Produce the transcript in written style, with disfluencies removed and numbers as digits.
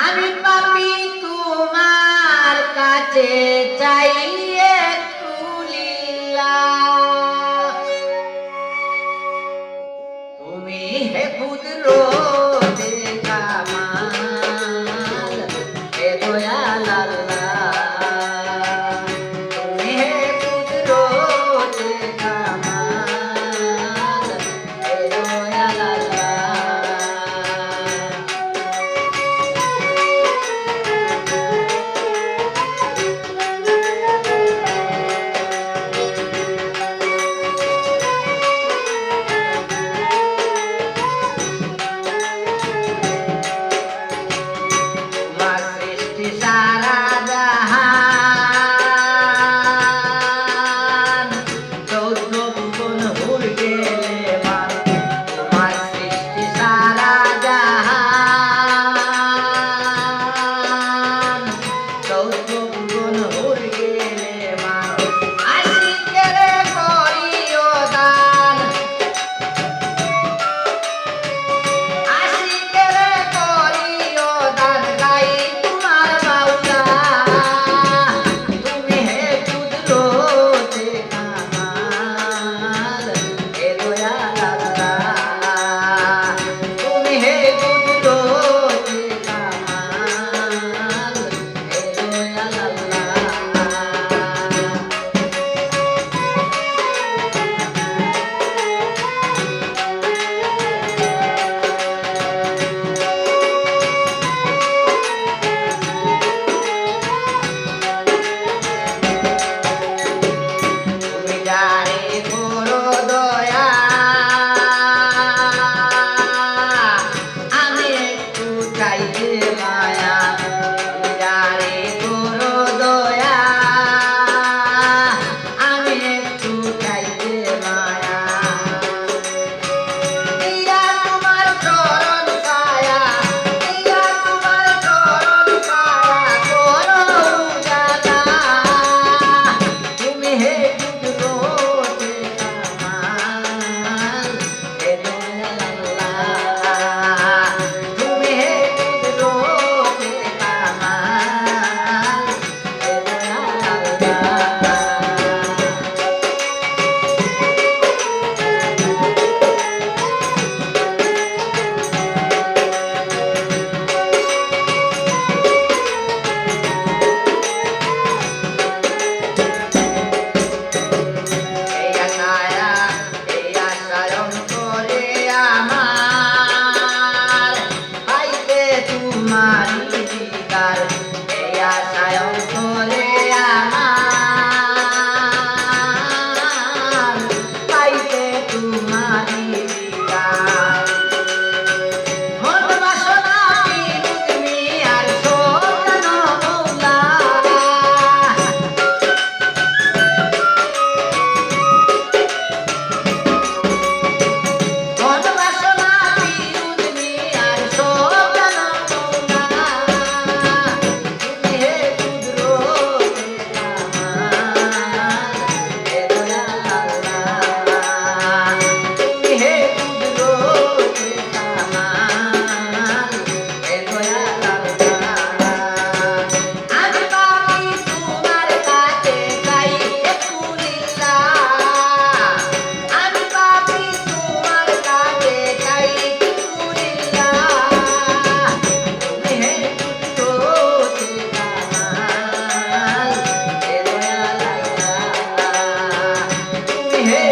আমি পাপী তোমার কাছে চাই একটু লীলা। তুমি হে কুদরতে কামাল, হে দয়াল আল্লাহ। তুমি হে কুদরতে কামাল, হে দয়াল আল্লাহ। তোমার সৃষ্টি সারা জাহান, চৌদ্দ ভুবন হুর গেলে মান। তোমার সৃষ্টি সারা জাহান, চৌদ্দ ভুবন হুর গেলে মান। আশিকের করিও দান, আশিকের করিও দান, গাই তোমার মাওলা। তুমি হে কুদরতে কামাল, হে দয়াল আল্লাহ। তুমি হে কুদরতে কামাল, হে দয়াল আল্লাহ। তুমি যারে করো দয়া, আমি একটু চাইতে মায়া। তুমি যারে করো দয়া, আমি একটু চাইতে মায়া। দিয়া তোমার চরণ ছায়া, দিয়া তোমার চরণ ছায়া, করো উজালা। তুমি হে কুদরতে কামাল, হে দয়াল আল্লাহ। তুমি হে কুদরতে কামাল, হে দয়াল আল্লাহ। এই আশায় অন্তরে আমার, পাইতে তোমারি দিদার। এই আশায় অন্তরে আমার, পাইতে তোমারি দিদার। মন বাসনা তুমি আর শোধন মৌলা। মন বাসনা তুমি আর শোধন মৌলা। তুমি হে কুদরতে কামাল, হে দয়াল আল্লাহ। তুমি হে কুদরতে কামাল, হে দয়াল আল্লাহ। আমি পাপী তোমার কাছে চাই একটু লীলা। আমি পাপী তোমার কাছে চাই একটু লীলা। তুমি হে কুদরতে কামাল, হে দয়াল আল্লাহ। তুমি হে